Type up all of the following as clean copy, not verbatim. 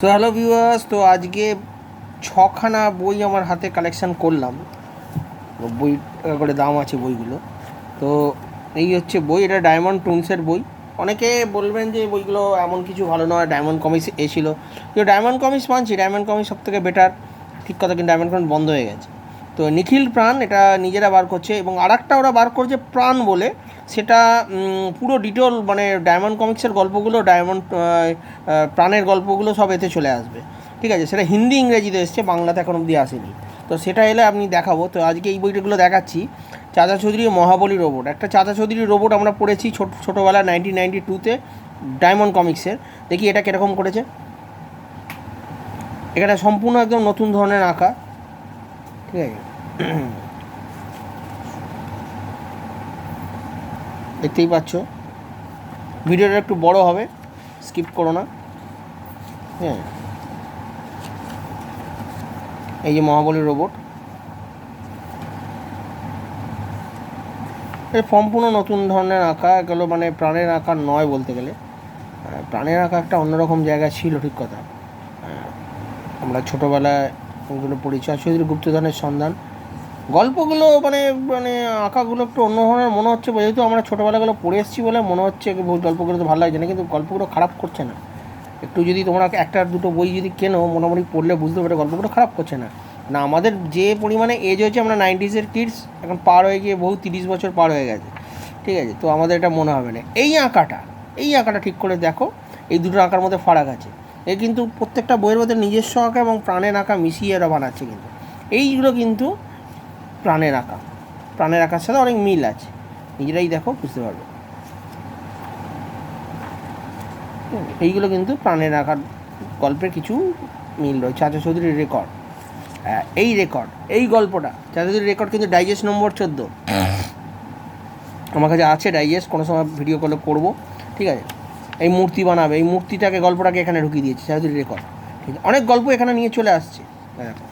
তো hello viewers, তো আজকে ছখানা বই আমার হাতে কালেকশান করলাম। বই করে দাম আছে বইগুলো। তো এই হচ্ছে বই, এটা ডায়মন্ড টুনসের বই। অনেকে বলবেন যে বইগুলো এমন কিছু ভালো নয়, ডায়মন্ড কমিক্স এসেছিলো, কিন্তু ডায়মন্ড কমিক্স মানছি, ডায়মন্ড কমিক্স সব থেকে বেটার, ঠিক কথা, কিন্তু ডায়মন্ড কমিক্স বন্ধ হয়ে গেছে। তো নিখিল প্রাণ এটা নিজেরা বার করছে, এবং আরেকটা ওরা বার করছে প্রাণ বলে, সেটা পুরো ডিটেল মানে ডায়মন্ড কমিক্সের গল্পগুলো, প্রাণের গল্পগুলো সব এতে চলে আসবে, ঠিক আছে। সেটা হিন্দি ইংরেজিতে এসছে, বাংলাতে এখন অবধি আসেনি। তো সেটা এলে আপনি দেখাবো। তো আজকে এই বইটাগুলো দেখাচ্ছি। চাচা চৌধুরী মহাবলী রোবট, একটা চাচা চৌধুরী রোবট আমরা পড়েছি ছোটোবেলা 1992-তে ডায়মন্ড কমিক্সের। দেখি এটা কীরকম করেছে। এখানে সম্পূর্ণ একদম নতুন ধরনের আঁকা, ঠিক আছে। দেখতেই পাচ্ছ, ভিডিওটা একটু বড় হবে, স্কিপ করো না। হ্যাঁ, এই যে মহাবলী রোবট, এর সম্পূর্ণ নতুন ধরনের আঁকা। এগুলো মানে প্রাণের আঁকা নয় বলতে গেলে, প্রাণের আঁকা একটা অন্যরকম জায়গা ছিল, ঠিক কথা। আমরা ছোটোবেলায় ওইগুলো পড়েছি। চৌধুরী গুপ্তধনের সন্ধান গল্পগুলো মানে মানে আঁকাগুলো একটু অন্য ধরনের মনে হচ্ছে, যেহেতু আমরা ছোটোবেলাগুলো পড়ে এসেছি বলে মনে হচ্ছে গল্পগুলো তো ভালো লাগছে না, কিন্তু গল্পগুলো খারাপ করছে না। একটু যদি তোমরা একটা দুটো বই যদি কেনো, মোটামুটি পড়লে বুঝতে পারো গল্পগুলো খারাপ করছে না। না, আমাদের যে পরিমাণে এজ হয়েছে, আমরা 90s কিডস, এখন পার হয়ে গিয়ে বহু 30 বছর পার হয়ে গেছে, ঠিক আছে। তো আমাদের এটা মনে হবে না। এই আঁকাটা ঠিক করে দেখো, এই দুটো আঁকার মধ্যে ফারাক আছে। এ কিন্তু প্রত্যেকটা বইয়ের মধ্যে নিজস্ব আঁকা এবং প্রাণের আঁকা মিশিয়ে এরা বানাচ্ছে, কিন্তু এইগুলো কিন্তু প্রাণের আঁকার সাথে অনেক মিল আছে, নিজেরাই দেখো বুঝতে পারবে। এইগুলো কিন্তু প্রাণের আঁকার গল্পের কিছু মিল রয়েছে। চাচা চৌধুরীর রেকর্ড, এই গল্পটা চাচা চৌধুরীর রেকর্ড কিন্তু ডাইজেস্ট নম্বর 14 আমার কাছে আছে ডাইজেস্ট, কোনো সময় ভিডিও কলে করবো, ঠিক আছে। এই মূর্তি বানাবে, এই মূর্তিটাকে গল্পটাকে এখানে ঢুকিয়ে দিয়েছে চাচা চৌধুরীর রেকর্ড, ঠিক আছে। অনেক গল্প এখানে নিয়ে চলে আসছে, দেখো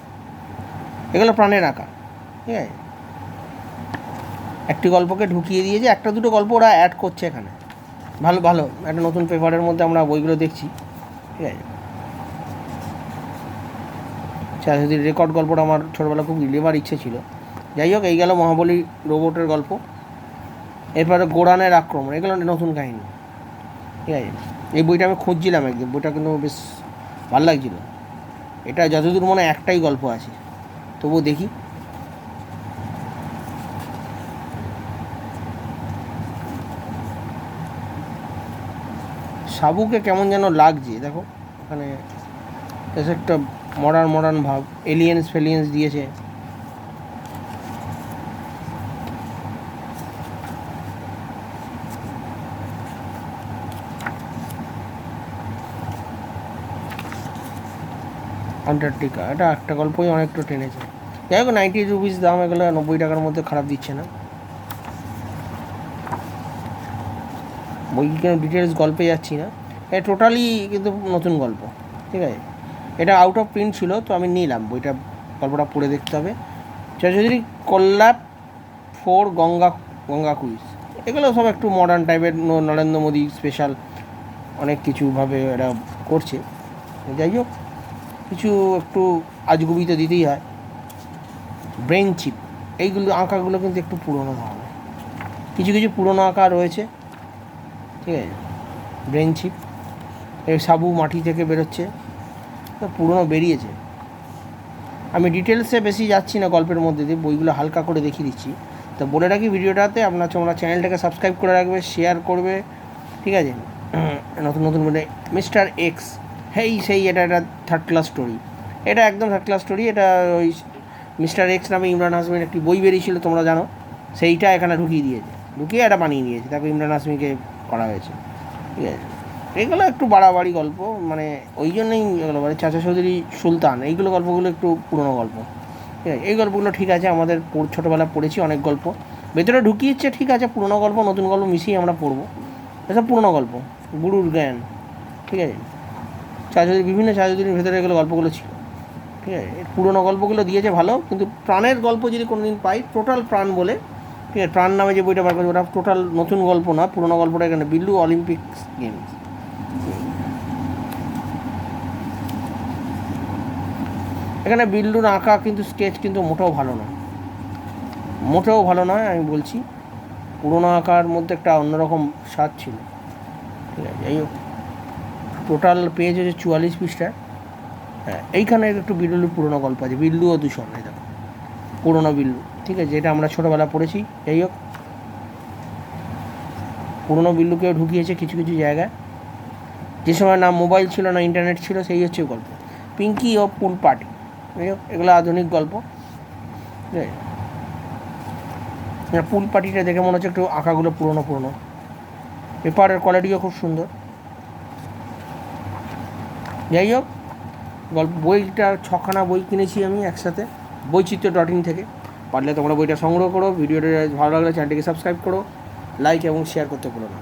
এগুলো প্রাণের আঁকা, ঠিক আছে। একটি গল্পকে ঢুকিয়ে দিয়েছে, একটা দুটো গল্প ওরা অ্যাড করছে এখানে। ভালো ভালো একটা নতুন পেপারের মধ্যে আমরা বইগুলো দেখছি, ঠিক আছে। চাচাদির রেকর্ড গল্পটা আমার ছোটোবেলা খুব নেবার ইচ্ছে ছিল। যাই হোক, এই গেল মহাবলী রোবটের গল্প। এরপরে গোরানের আক্রমণ, এগুলো নতুন কাহিনী, ঠিক আছে। এই বইটা আমি খুঁজছিলাম একদিন, বইটা কিন্তু বেশ ভালো লাগছিল। এটা যতদূর মনে একটাই গল্প আছে, তবুও দেখি। সাবুকে কেমন যেন লাগছে, দেখো এখানে বেশ একটা মডার্ন ভাব, ফেলিয়েন্স দিয়েছে। আন্টার্কটিকা, এটা একটা গল্পই অনেকটা টেনেছে। যাই হোক, 90 রুপিস দাম, এগুলো 90 টাকার মধ্যে খারাপ দিচ্ছে না। বই কেন ডিটেলস গল্পে যাচ্ছি না, এটা টোটালি কিন্তু নতুন গল্প, ঠিক আছে। এটা আউট অফ প্রিন্ট ছিল, তো আমি নিলাম বইটা, গল্পটা পড়ে দেখতে হবে। যদি কল্যাপ ফোর গঙ্গা কুইজ, এগুলো সব একটু মডার্ন টাইপের, নরেন্দ্র মোদী স্পেশাল অনেক কিছুভাবে এরা করছে। যাই হোক, কিছু একটু আজগুবি তো দিতেই হয়। ব্রেন চিপ, এইগুলো আঁকাগুলো কিন্তু একটু পুরোনো ধরনের, কিছু পুরোনো আঁকা রয়েছে, ঠিক আছে। ব্রেন চিপ, এই সাবু মাটি থেকে বেরোচ্ছে, তো পুরোনো বেরিয়েছে। আমি ডিটেলসে বেশি যাচ্ছি না গল্পের মধ্যে দিয়ে, বইগুলো হালকা করে দেখিয়ে দিচ্ছি। তো বলে রাখি ভিডিওটাতে তোমরা চ্যানেলটাকে সাবস্ক্রাইব করে রাখবে, শেয়ার করবে, ঠিক আছে। নতুন মানে মিস্টার এক্স, সেই এটা একটা থার্ড ক্লাস স্টোরি, এটা একদম থার্ড ক্লাস স্টোরি। এটা ওই মিস্টার এক্স নামে ইমরান হাসমির একটি বই বেরিয়েছিল, তোমরা জানো, সেইটা এখানে ঢুকিয়ে এটা বানিয়ে নিয়েছে, তাকে ইমরান হাসমিকে করা হয়েছে, ঠিক আছে। এগুলো একটু বাড়াবাড়ি গল্প, মানে ওই জন্যই এগুলো মানে চাচা চৌধুরী সুলতান, এইগুলো গল্পগুলো একটু পুরোনো গল্প, ঠিক আছে। এই গল্পগুলো ঠিক আছে, আমাদের ছোটোবেলা পড়েছি অনেক গল্প, ভেতরে ঢুকিয়েছে, ঠিক আছে। পুরোনো গল্প নতুন গল্প মিশিয়ে আমরা পড়বো, এসব পুরোনো গল্প, গুরুর জ্ঞান, ঠিক আছে। বিভিন্ন চাচা চৌধুরীর ভেতরে এগুলো গল্পগুলো ছিল, ঠিক আছে। পুরোনো গল্পগুলো দিয়েছে ভালো, কিন্তু প্রাণের গল্প যদি কোনো দিন পাই, টোটাল প্রাণ বলে, ঠিক আছে, প্রাণ নামে যে বইটা বার করেছে ওটা টোটাল নতুন গল্প না, পুরোনো গল্পটা এখানে বিল্লু অলিম্পিক্স গেমস। এখানে বিল্লুর আঁকা কিন্তু স্কেচ কিন্তু মোটেও ভালো নয়, মোটেও ভালো নয়। আমি বলছি পুরোনো আঁকার মধ্যে একটা অন্যরকম স্বাদ ছিল। ঠিক আছে, যাই হোক, টোটাল পেজ হচ্ছে 44 পৃষ্ঠা। হ্যাঁ, এইখানে একটু বিল্লুর পুরোনো গল্প আছে, বিল্লু ও দূষণ, এই দেখো পুরোনো বিল্লু। ঠিক আছে, যেটা আমরা ছোটোবেলা পড়েছি। যাই হোক, পুরোনো বিল্লুকেও ঢুকিয়েছে কিছু কিছু জায়গায়। যে সময় না মোবাইল ছিল না ইন্টারনেট ছিল, সেই হচ্ছে গল্প। পিঙ্কি ও পুল পার্টি, যাই হোক, এগুলো আধুনিক গল্প। ঠিক আছে, পুল পার্টিটা দেখে মনে হচ্ছে একটু আঁকাগুলো পুরোনো পুরোনো, পেপারের কোয়ালিটিও খুব সুন্দর। যাই হোক, গল্প বইটা 6খানা বই কিনেছি আমি একসাথে বৈচিত্র্য.in থেকে। পারলে তোমরা বইটা সংগ্রহ করো। ভিডিওটা ভালো লাগলে চ্যানেলটিকে সাবস্ক্রাইব করো, লাইক এবং শেয়ার করতে ভুলো না।